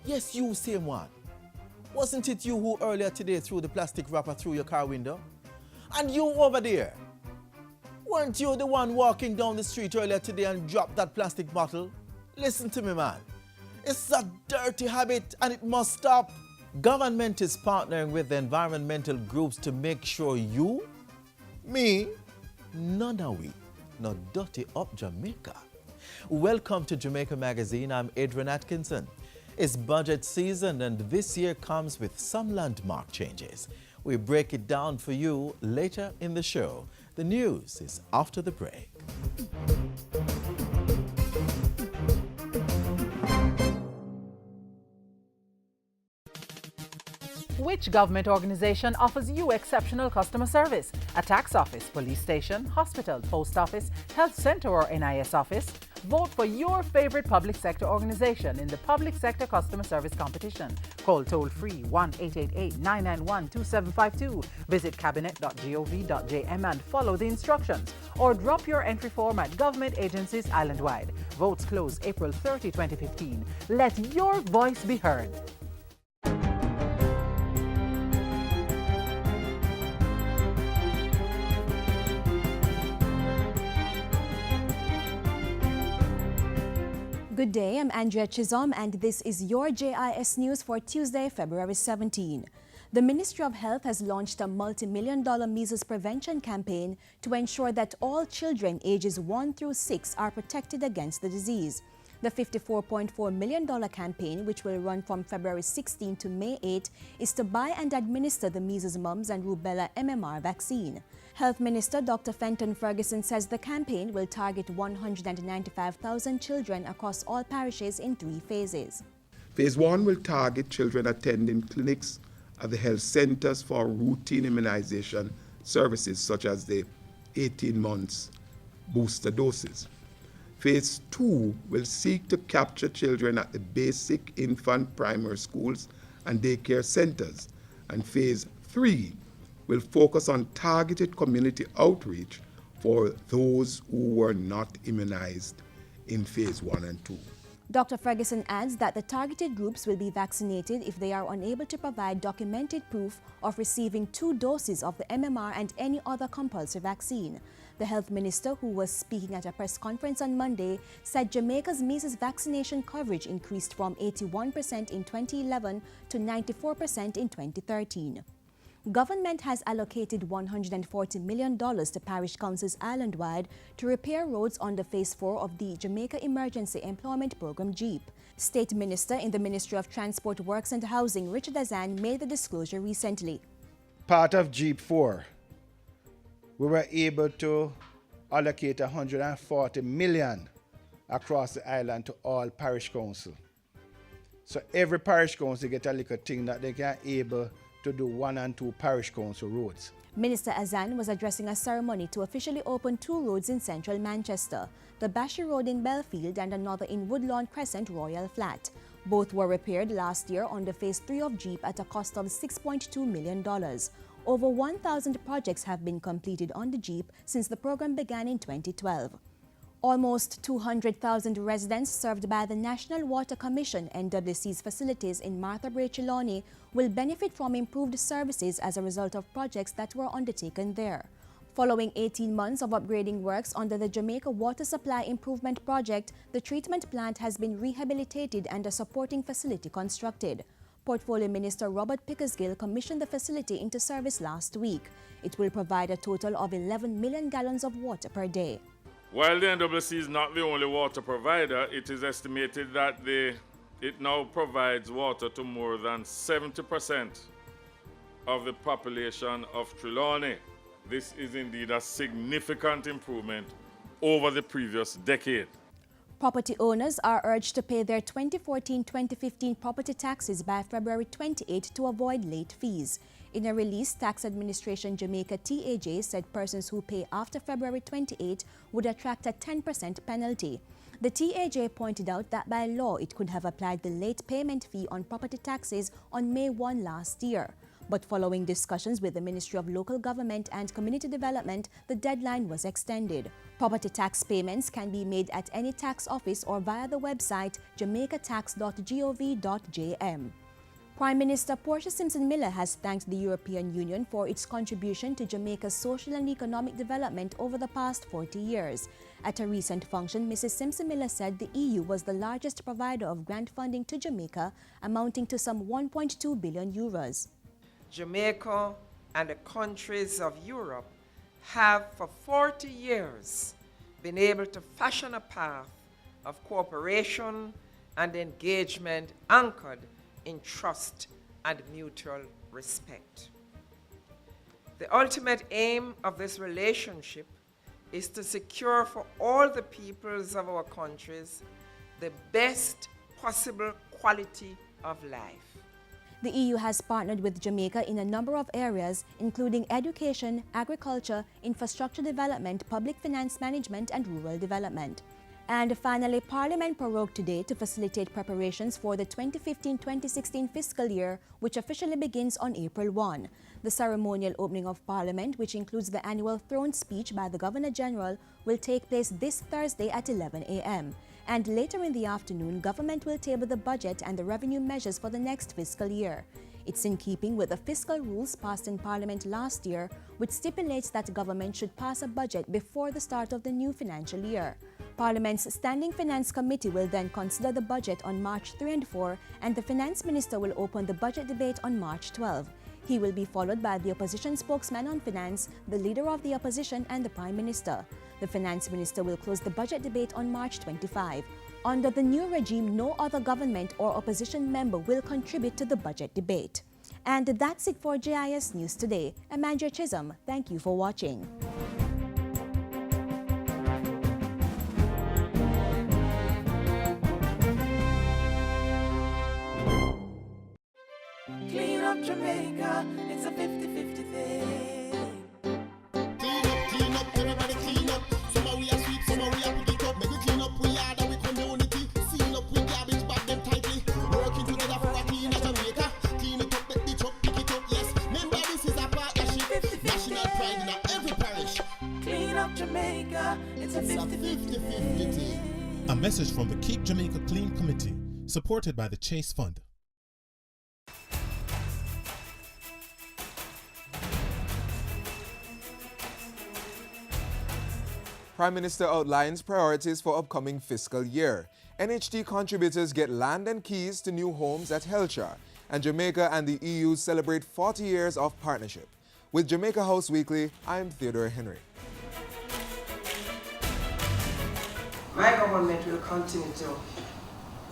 Yes, you, same one. Wasn't it you who earlier today threw the plastic wrapper through your car window? And you over there, weren't you the one walking down the street earlier today and dropped that plastic bottle? Listen to me, man. It's a dirty habit and it must stop. Government is partnering with the environmental groups to make sure you, me, none of we, not dirty up Jamaica. Welcome to Jamaica Magazine. I'm Adrian Atkinson. It's budget season and this year comes with some landmark changes. We break it down for you later in the show. The news is after the break. Which government organization offers you exceptional customer service? A tax office, police station, hospital, post office, health center or NIS office? Vote for your favorite public sector organization in the Public Sector Customer Service Competition. Call toll-free 1-888-991-2752. Visit cabinet.gov.jm and follow the instructions. Or drop your entry form at government agencies island-wide. Votes close April 30, 2015. Let your voice be heard. Good day, I'm Andrea Chisholm and this is your JIS News for Tuesday, February 17. The Ministry of Health has launched a multi-million-dollar measles prevention campaign to ensure that all children ages 1 through 6 are protected against the disease. The $54.4 million campaign, which will run from February 16 to May 8, is to buy and administer the measles, mumps and rubella MMR vaccine. Health Minister Dr. Fenton Ferguson says the campaign will target 195,000 children across all parishes in 3 phases. Phase 1 will target children attending clinics at the health centers for routine immunization services such as the 18 months booster doses. Phase 2 will seek to capture children at the basic infant primary schools and daycare centers. And Phase 3 will focus on targeted community outreach for those who were not immunized in Phase 1 and 2. Dr. Ferguson adds that the targeted groups will be vaccinated if they are unable to provide documented proof of receiving 2 doses of the MMR and any other compulsory vaccine. The health minister, who was speaking at a press conference on Monday, said Jamaica's measles vaccination coverage increased from 81% in 2011 to 94% in 2013. Government has allocated $140 million to parish councils island-wide to repair roads under Phase 4 of the Jamaica Emergency Employment Program JEEP. State Minister in the Ministry of Transport, Works and Housing, Richard Azan, made the disclosure recently. Part of JEEP 4, we were able to allocate $140 million across the island to all parish councils. So every parish council get a little thing that they can able to do 1 and 2 parish council roads. Minister Azan was addressing a ceremony to officially open 2 roads in central Manchester, the Bashy Road in Belfield and another in Woodlawn Crescent, Royal Flat. Both were repaired last year under Phase 3 of JEEP at a cost of $6.2 million. Over 1,000 projects have been completed on the JEEP since the program began in 2012. Almost 200,000 residents served by the National Water Commission NWC's facilities in Martha Brae Trelawney will benefit from improved services as a result of projects that were undertaken there. Following 18 months of upgrading works under the Jamaica Water Supply Improvement Project, the treatment plant has been rehabilitated and a supporting facility constructed. Portfolio Minister Robert Pickersgill commissioned the facility into service last week. It will provide a total of 11 million gallons of water per day. While the NWC is not the only water provider, it is estimated that it now provides water to more than 70% of the population of Trelawney. This is indeed a significant improvement over the previous decade. Property owners are urged to pay their 2014-2015 property taxes by February 28 to avoid late fees. In a release, Tax Administration Jamaica TAJ said persons who pay after February 28 would attract a 10% penalty. The TAJ pointed out that by law it could have applied the late payment fee on property taxes on May 1 last year. But following discussions with the Ministry of Local Government and Community Development, the deadline was extended. Property tax payments can be made at any tax office or via the website jamaicatax.gov.jm. Prime Minister Portia Simpson-Miller has thanked the European Union for its contribution to Jamaica's social and economic development over the past 40 years. At a recent function, Mrs. Simpson-Miller said the EU was the largest provider of grant funding to Jamaica, amounting to some 1.2 billion euros. Jamaica and the countries of Europe have for 40 years been able to fashion a path of cooperation and engagement anchored in trust and mutual respect. The ultimate aim of this relationship is to secure for all the peoples of our countries the best possible quality of life. The EU has partnered with Jamaica in a number of areas, including education, agriculture, infrastructure development, public finance management, and rural development. And finally, Parliament prorogued today to facilitate preparations for the 2015-2016 fiscal year, which officially begins on April 1. The ceremonial opening of Parliament, which includes the annual throne speech by the Governor-General, will take place this Thursday at 11 a.m. And later in the afternoon, government will table the budget and the revenue measures for the next fiscal year. It's in keeping with the fiscal rules passed in Parliament last year, which stipulates that government should pass a budget before the start of the new financial year. Parliament's Standing Finance Committee will then consider the budget on March 3 and 4, and the Finance Minister will open the budget debate on March 12. He will be followed by the opposition spokesman on finance, the leader of the opposition, and the Prime Minister. The Finance Minister will close the budget debate on March 25. Under the new regime, no other government or opposition member will contribute to the budget debate. And that's it for JIS News Today. I'm Andrea Chisholm. Thank you for watching. Clean up Jamaica, it's a 50-50 thing. Clean up, everybody clean up. Somehow we are sweep, somehow we are pick it up. Make we clean up, we are that we community. Seal up with garbage, bag them tightly. Working together for a cleaner Jamaica. Clean it up, make the truck, pick it up, yes. Remember this is a partnership. National pride in every parish. Clean up Jamaica, it's a 50-50 thing. A message from the Keep Jamaica Clean Committee, supported by the Chase Fund. Prime Minister outlines priorities for upcoming fiscal year. NHT contributors get land and keys to new homes at Helchar, and Jamaica and the EU celebrate 40 years of partnership. With Jamaica House Weekly, I'm Theodore Henry. My government will continue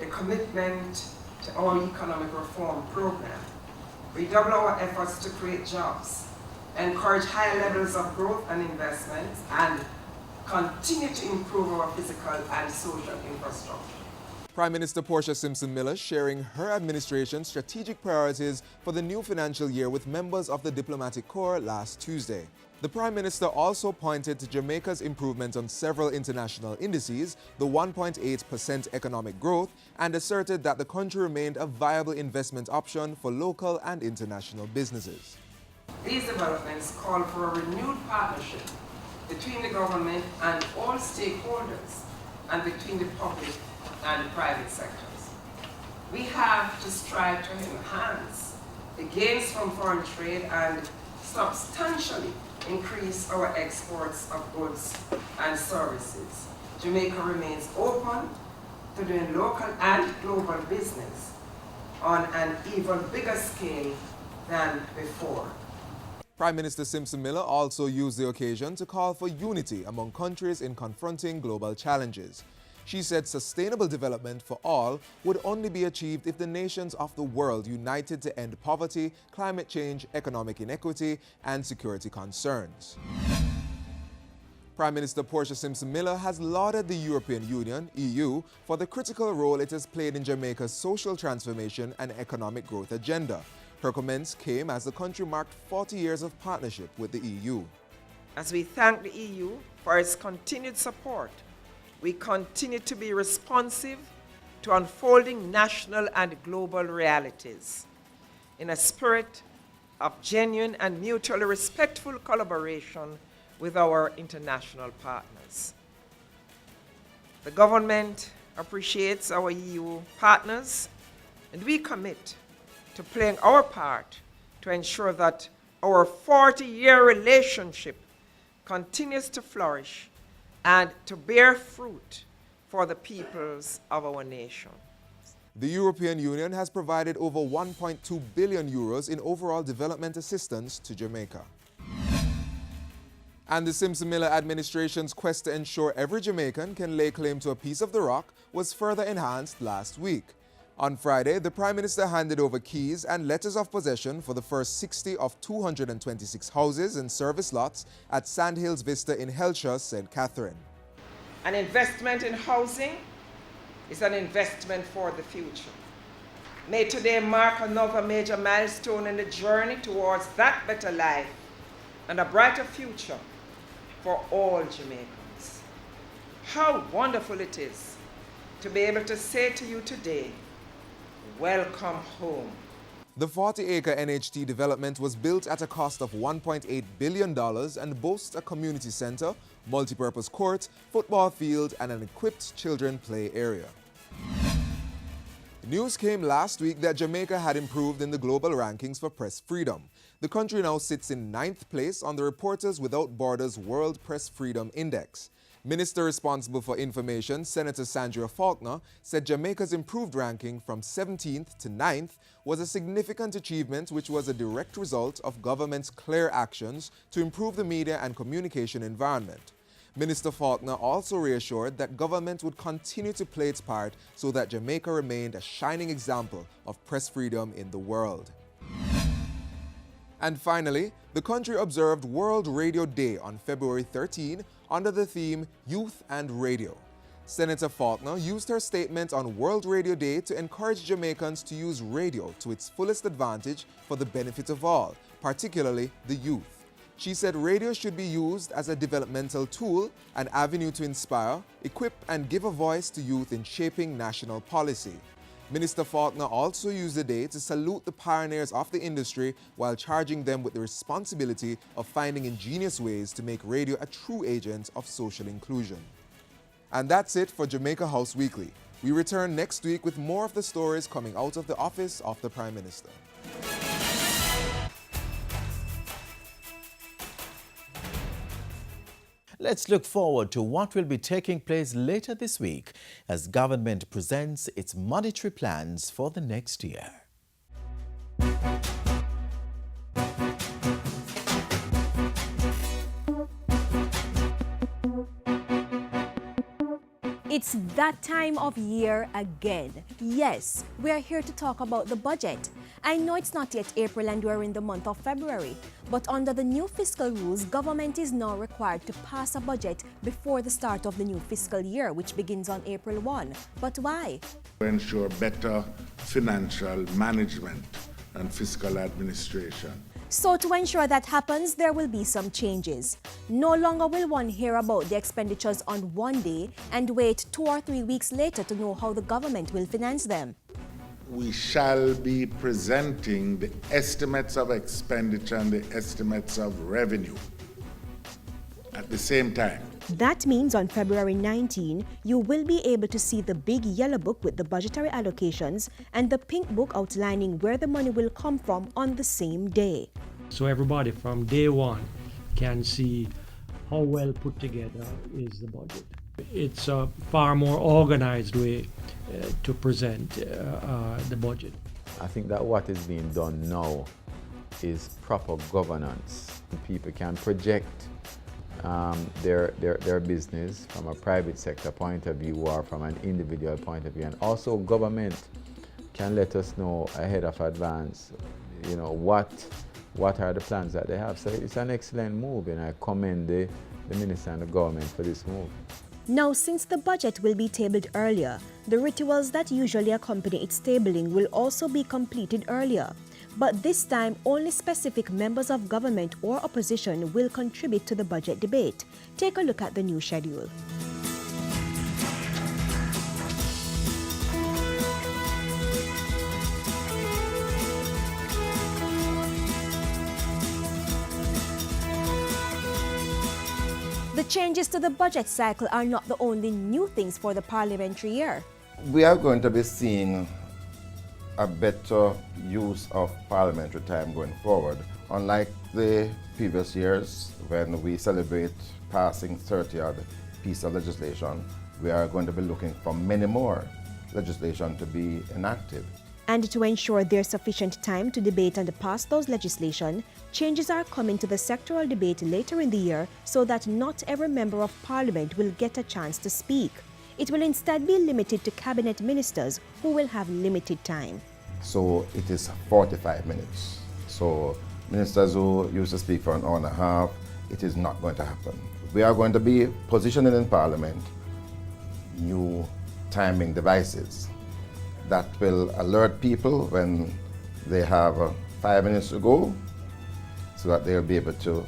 the commitment to our economic reform program. We double our efforts to create jobs, encourage higher levels of growth and investment, and continue to improve our physical and social infrastructure. Prime Minister Portia Simpson-Miller sharing her administration's strategic priorities for the new financial year with members of the diplomatic corps last Tuesday. The Prime Minister also pointed to Jamaica's improvement on several international indices, the 1.8% economic growth, and asserted that the country remained a viable investment option for local and international businesses. These developments call for a renewed partnership between the government and all stakeholders, and between the public and the private sectors. We have to strive to enhance the gains from foreign trade and substantially increase our exports of goods and services. Jamaica remains open to doing local and global business on an even bigger scale than before. Prime Minister Simpson-Miller also used the occasion to call for unity among countries in confronting global challenges. She said sustainable development for all would only be achieved if the nations of the world united to end poverty, climate change, economic inequity, and security concerns. Prime Minister Portia Simpson-Miller has lauded the European Union, EU, for the critical role it has played in Jamaica's social transformation and economic growth agenda. Her comments came as the country marked 40 years of partnership with the EU. As we thank the EU for its continued support, we continue to be responsive to unfolding national and global realities in a spirit of genuine and mutually respectful collaboration with our international partners. The government appreciates our EU partners, and we commit to playing our part to ensure that our 40-year relationship continues to flourish and to bear fruit for the peoples of our nation. The European Union has provided over 1.2 billion euros in overall development assistance to Jamaica. And the Simpson-Miller administration's quest to ensure every Jamaican can lay claim to a piece of the rock was further enhanced last week. On Friday, the Prime Minister handed over keys and letters of possession for the first 60 of 226 houses and service lots at Sandhills Vista in Helshaw, St. Catherine. An investment in housing is an investment for the future. May today mark another major milestone in the journey towards that better life and a brighter future for all Jamaicans. How wonderful it is to be able to say to you today, welcome home. The 40-acre NHT development was built at a cost of $1.8 billion and boasts a community center, multipurpose court, football field, and an equipped children play area. News came last week that Jamaica had improved in the global rankings for press freedom. The country now sits in 9th place on the Reporters Without Borders World Press Freedom Index. Minister responsible for information, Senator Sandra Faulkner, said Jamaica's improved ranking from 17th to 9th was a significant achievement which was a direct result of government's clear actions to improve the media and communication environment. Minister Faulkner also reassured that government would continue to play its part so that Jamaica remained a shining example of press freedom in the world. And finally, the country observed World Radio Day on February 13 under the theme Youth and Radio. Senator Faulkner used her statement on World Radio Day to encourage Jamaicans to use radio to its fullest advantage for the benefit of all, particularly the youth. She said radio should be used as a developmental tool, an avenue to inspire, equip, and give a voice to youth in shaping national policy. Minister Faulkner also used the day to salute the pioneers of the industry while charging them with the responsibility of finding ingenious ways to make radio a true agent of social inclusion. And that's it for Jamaica House Weekly. We return next week with more of the stories coming out of the office of the Prime Minister. Let's look forward to what will be taking place later this week as government presents its monetary plans for the next year. It's that time of year again. Yes, we are here to talk about the budget. I know it's not yet April and we're in the month of February, but under the new fiscal rules, government is now required to pass a budget before the start of the new fiscal year, which begins on April 1. But why? To ensure better financial management and fiscal administration. So to ensure that happens, there will be some changes. No longer will one hear about the expenditures on one day and wait 2 or 3 weeks later to know how the government will finance them. We shall be presenting the estimates of expenditure and the estimates of revenue at the same time. That means on February 19, you will be able to see the big yellow book with the budgetary allocations and the pink book outlining where the money will come from on the same day. So everybody from day one can see how well put together is the budget. It's a far more organized way to present the budget. I think that what is being done now is proper governance. People can project their business from a private sector point of view or from an individual point of view, and also government can let us know ahead of advance, what are the plans that they have. So it's an excellent move, and I commend the minister and the government for this move. Now, since the budget will be tabled earlier, the rituals that usually accompany its tabling will also be completed earlier. But this time, only specific members of government or opposition will contribute to the budget debate. Take a look at the new schedule. changes to the budget cycle are not the only new things for the parliamentary year. We are going to be seeing a better use of parliamentary time going forward. Unlike the previous years when we celebrate passing 30-odd pieces of legislation, we are going to be looking for many more legislation to be enacted. And to ensure there's sufficient time to debate and pass those legislation, changes are coming to the sectoral debate later in the year so that not every member of parliament will get a chance to speak. It will instead be limited to cabinet ministers who will have limited time. So it is 45 minutes. So ministers who used to speak for an hour and a half, it is not going to happen. We are going to be positioning in parliament new timing devices that will alert people when they have 5 minutes to go so that they'll be able to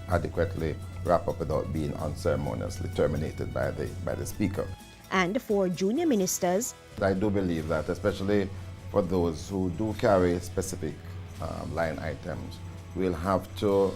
adequately wrap up without being unceremoniously terminated by the speaker. And for junior ministers, I do believe that, especially for those who do carry specific line items, we'll have to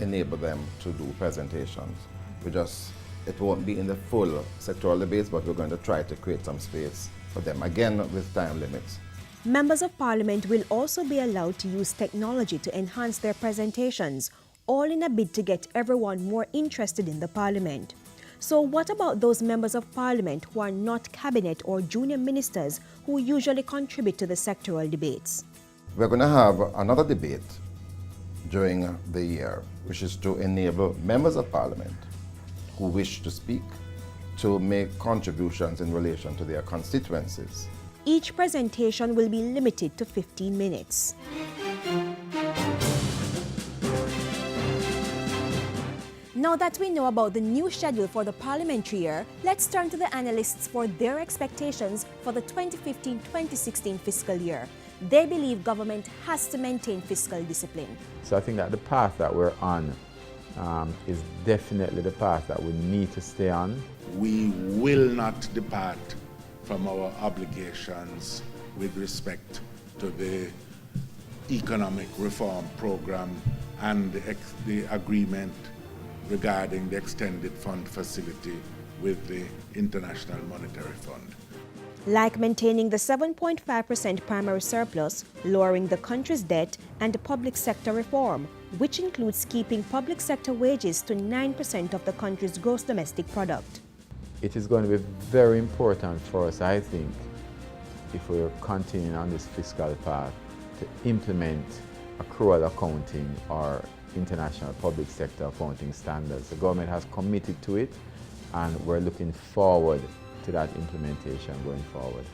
enable them to do presentations. It won't be in the full sectoral debates, but we're going to try to create some space for them, again with time limits. members of parliament will also be allowed to use technology to enhance their presentations, all in a bid to get everyone more interested in the parliament. So what about those members of parliament who are not cabinet or junior ministers who usually contribute to the sectoral debates? We're going to have another debate during the year, which is to enable members of parliament who wish to speak to make contributions in relation to their constituencies. Each presentation will be limited to 15 minutes. Now that we know about the new schedule for the parliamentary year, let's turn to the analysts for their expectations for the 2015-2016 fiscal year. They believe government has to maintain fiscal discipline. So I think that the path that we're on is definitely the path that we need to stay on. We will not depart from our obligations with respect to the economic reform program and the agreement regarding the extended fund facility with the International Monetary Fund. Like maintaining the 7.5% primary surplus, lowering the country's debt, and public sector reform, which includes keeping public sector wages to 9% of the country's gross domestic product. It is going to be very important for us, I think, if we're continuing on this fiscal path, to implement accrual accounting or international public sector accounting standards. The government has committed to it, and we're looking forward to that implementation going forward.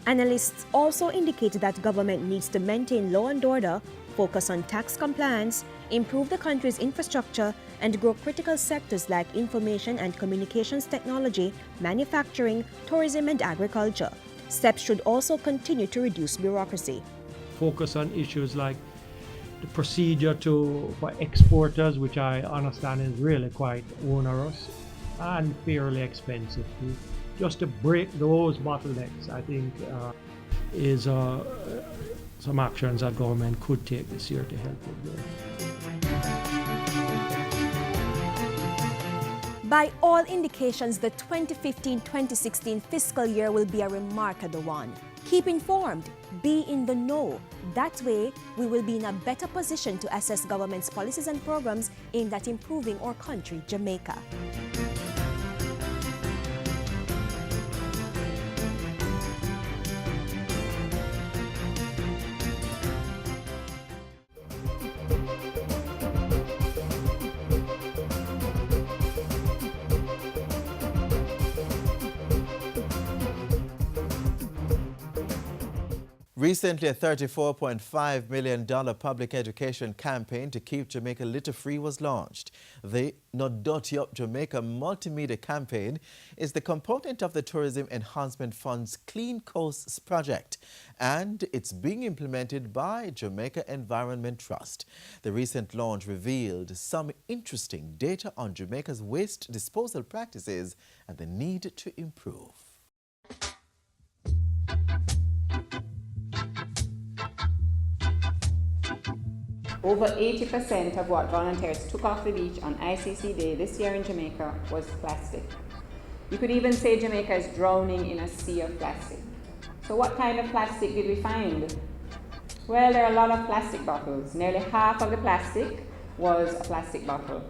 Analysts also indicated that government needs to maintain law and order, focus on tax compliance, improve the country's infrastructure, and grow critical sectors like information and communications technology, manufacturing, tourism, and agriculture. Steps should also continue to reduce bureaucracy. Focus on issues like the procedure for exporters, which I understand is really quite onerous and fairly expensive too. Just to break those bottlenecks, I think, is some actions that government could take this year to help with that. By all indications, the 2015-2016 fiscal year will be a remarkable one. Keep informed, be in the know. That way, we will be in a better position to assess government's policies and programs aimed at improving our country, Jamaica. Recently, a $34.5 million public education campaign to keep Jamaica litter-free was launched. The No Dirty Up Jamaica multimedia campaign is the component of the Tourism Enhancement Fund's Clean Coasts project, and it's being implemented by Jamaica Environment Trust. The recent launch revealed some interesting data on Jamaica's waste disposal practices and the need to improve. Over 80% of what volunteers took off the beach on ICC Day this year in Jamaica was plastic. You could even say Jamaica is drowning in a sea of plastic. So what kind of plastic did we find? Well, there are a lot of plastic bottles. Nearly half of the plastic was a plastic bottle.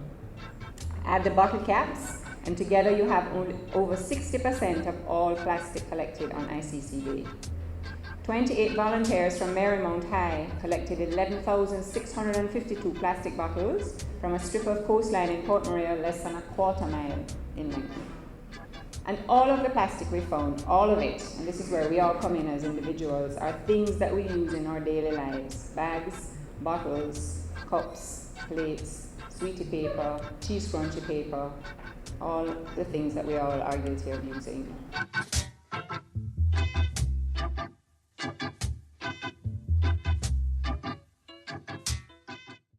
Add the bottle caps, and together you have over 60% of all plastic collected on ICC Day. 28 volunteers from Marymount High collected 11,652 plastic bottles from a strip of coastline in Port Maria less than a quarter mile in length. And all of the plastic we found, all of it, and this is where we all come in as individuals, are things that we use in our daily lives. Bags, bottles, cups, plates, sweetie paper, cheese scrunchy paper, all the things that we all are guilty of using.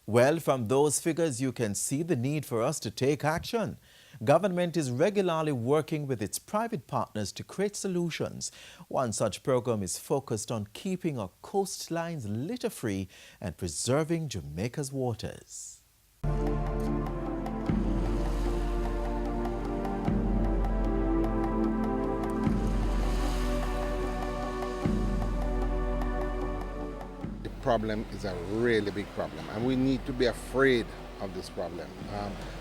Well, from those figures, you can see the need for us to take action. Government is regularly working with its private partners to create solutions. One such program is focused on keeping our coastlines litter-free and preserving Jamaica's waters. The problem is a really big problem, and we need to be afraid of this problem.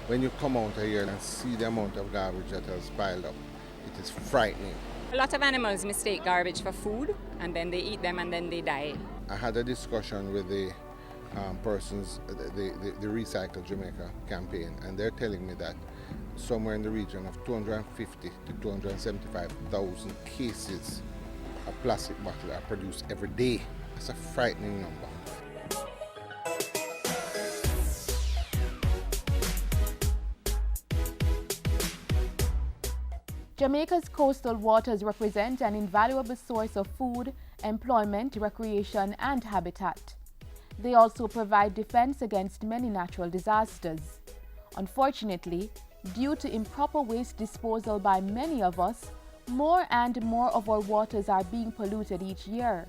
When you come out here and see the amount of garbage that has piled up, it is frightening. A lot of animals mistake garbage for food, and then they eat them and then they die. I had a discussion with the persons, the Recycle Jamaica campaign, and they're telling me that somewhere in the region of 250 to 275,000 cases of plastic bottles are produced every day. That's a frightening number. Jamaica's coastal waters represent an invaluable source of food, employment, recreation, and habitat. They also provide defense against many natural disasters. Unfortunately, due to improper waste disposal by many of us, more and more of our waters are being polluted each year,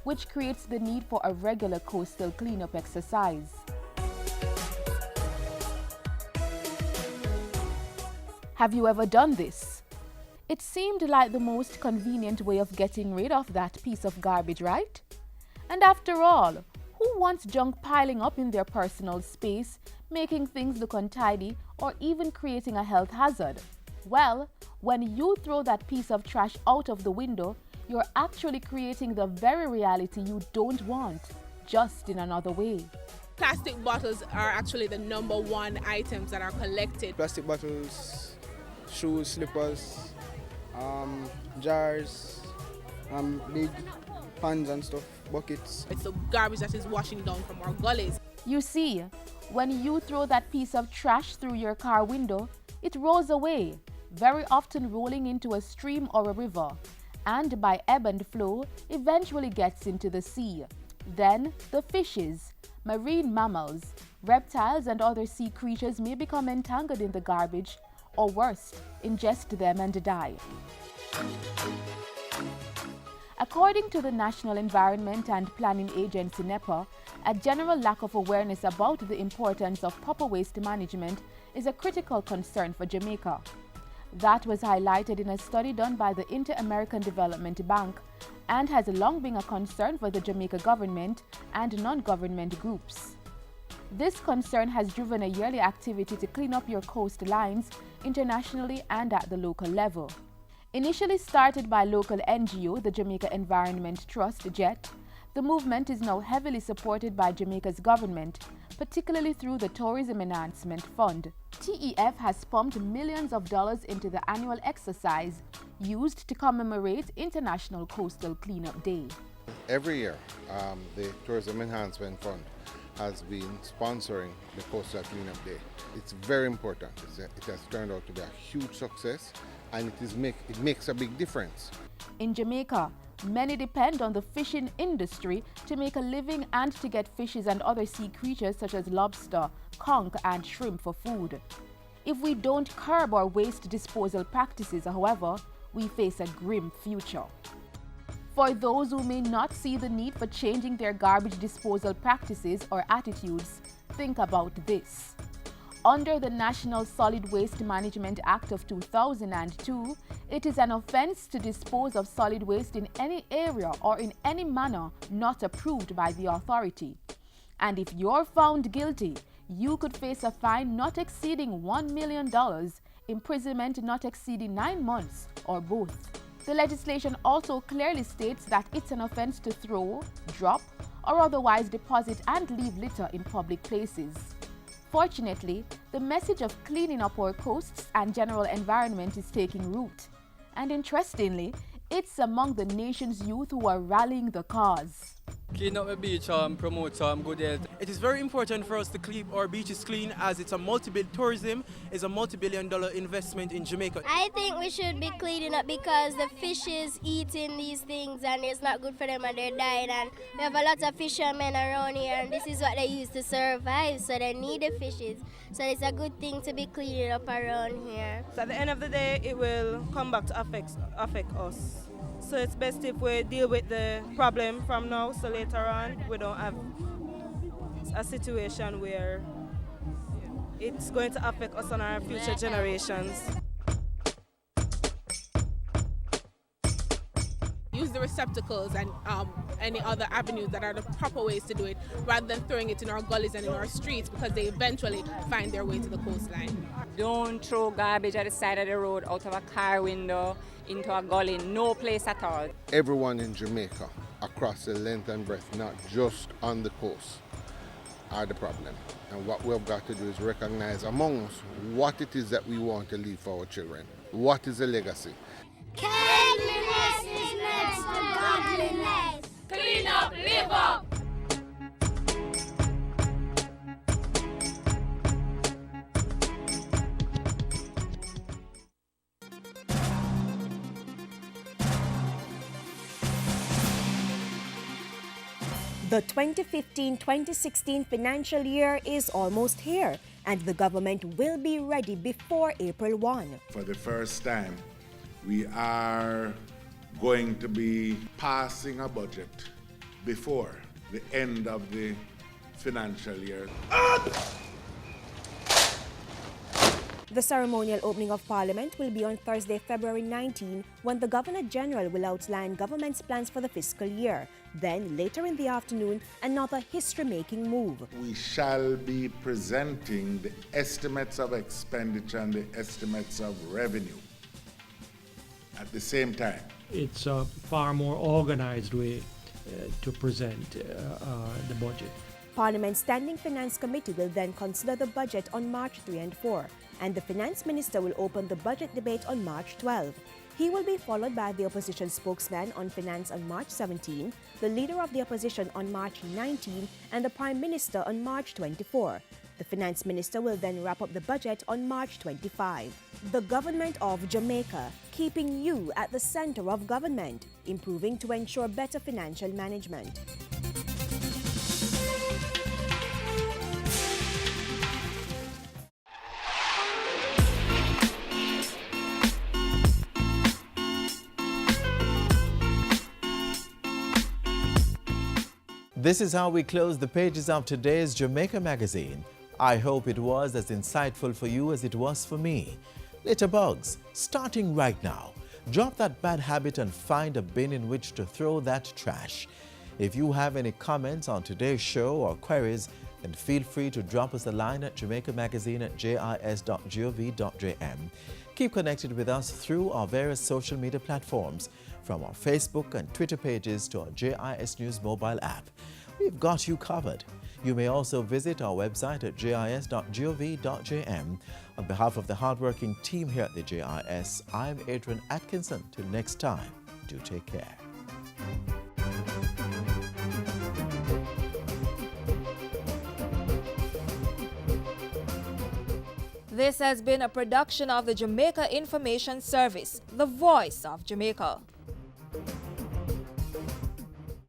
which creates the need for a regular coastal cleanup exercise. Have you ever done this? It seemed like the most convenient way of getting rid of that piece of garbage, right? And after all, who wants junk piling up in their personal space, making things look untidy, or even creating a health hazard? Well, when you throw that piece of trash out of the window, you're actually creating the very reality you don't want, just in another way. Plastic bottles are actually the #1 items that are collected. Plastic bottles, shoes, slippers, jars, big pans and stuff, buckets. It's the garbage that is washing down from our gullies. You see, when you throw that piece of trash through your car window, it rolls away, very often rolling into a stream or a river, and by ebb and flow, eventually gets into the sea. Then the fishes, marine mammals, reptiles, and other sea creatures may become entangled in the garbage, or worse, ingest them and die. According to the National Environment and Planning Agency, NEPA, a general lack of awareness about the importance of proper waste management is a critical concern for Jamaica. That was highlighted in a study done by the Inter-American Development Bank and has long been a concern for the Jamaica government and non-government groups. This concern has driven a yearly activity to clean up your coastlines internationally and at the local level. Initially started by local NGO, the Jamaica Environment Trust, JET, the movement is now heavily supported by Jamaica's government, particularly through the Tourism Enhancement Fund. TEF has pumped millions of dollars into the annual exercise used to commemorate International Coastal Cleanup Day. Every year, the Tourism Enhancement Fund has been sponsoring the Coastal Cleanup Day. It's very important. It has turned out to be a huge success, and it makes a big difference. In Jamaica, many depend on the fishing industry to make a living and to get fishes and other sea creatures such as lobster, conch, and shrimp for food. If we don't curb our waste disposal practices, however, we face a grim future. For those who may not see the need for changing their garbage disposal practices or attitudes, think about this. Under the National Solid Waste Management Act of 2002, it is an offense to dispose of solid waste in any area or in any manner not approved by the authority. And if you're found guilty, you could face a fine not exceeding $1 million, imprisonment not exceeding 9 months, or both. The legislation also clearly states that it's an offense to throw, drop, or otherwise deposit and leave litter in public places. Fortunately, the message of cleaning up our coasts and general environment is taking root. And interestingly, it's among the nation's youth who are rallying the cause. Clean up the beach, promote good health. It is very important for us to keep our beaches clean, as it's tourism is a multi-billion-dollar investment in Jamaica. I think we should be cleaning up because the fishes eating these things and it's not good for them and they're dying, and we have a lot of fishermen around here and this is what they use to survive, so they need the fishes. So it's a good thing to be cleaning up around here. So at the end of the day, it will come back to affect us. So it's best if we deal with the problem from now, so later on we don't have a situation where it's going to affect us and our future generations. Use the receptacles and any other avenues that are the proper ways to do it, rather than throwing it in our gullies and in our streets, because they eventually find their way to the coastline. Don't throw garbage at the side of the road, out of a car window, into a gully, no place at all. Everyone in Jamaica, across the length and breadth, not just on the coast, are the problem. And what we've got to do is recognize among us what it is that we want to leave for our children. What is the legacy? Cleanliness is next to godliness. Clean up, live up! The 2015-2016 financial year is almost here, and the government will be ready before April 1. For the first time, we are going to be passing a budget before the end of the financial year. The ceremonial opening of Parliament will be on Thursday, February 19, when the Governor-General will outline government's plans for the fiscal year. Then, later in the afternoon, another history-making move. We shall be presenting the estimates of expenditure and the estimates of revenue at the same time. It's a far more organized way to present the budget. Parliament's Standing Finance Committee will then consider the budget on March 3 and 4, and the Finance Minister will open the budget debate on March 12. He will be followed by the opposition spokesman on finance on March 17, the leader of the opposition on March 19, and the Prime Minister on March 24. The Finance Minister will then wrap up the budget on March 25. The Government of Jamaica, keeping you at the center of government, improving to ensure better financial management. This is how we close the pages of today's Jamaica magazine. I hope it was as insightful for you as it was for me. Litterbugs, starting right now. Drop that bad habit and find a bin in which to throw that trash. If you have any comments on today's show or queries, then feel free to drop us a line at jamaicamagazine@jis.gov.jm. Keep connected with us through our various social media platforms, from our Facebook and Twitter pages to our JIS News mobile app. We've got you covered. You may also visit our website at jis.gov.jm. On behalf of the hardworking team here at the JIS, I'm Adrian Atkinson. Till next time, do take care. This has been a production of the Jamaica Information Service, the voice of Jamaica.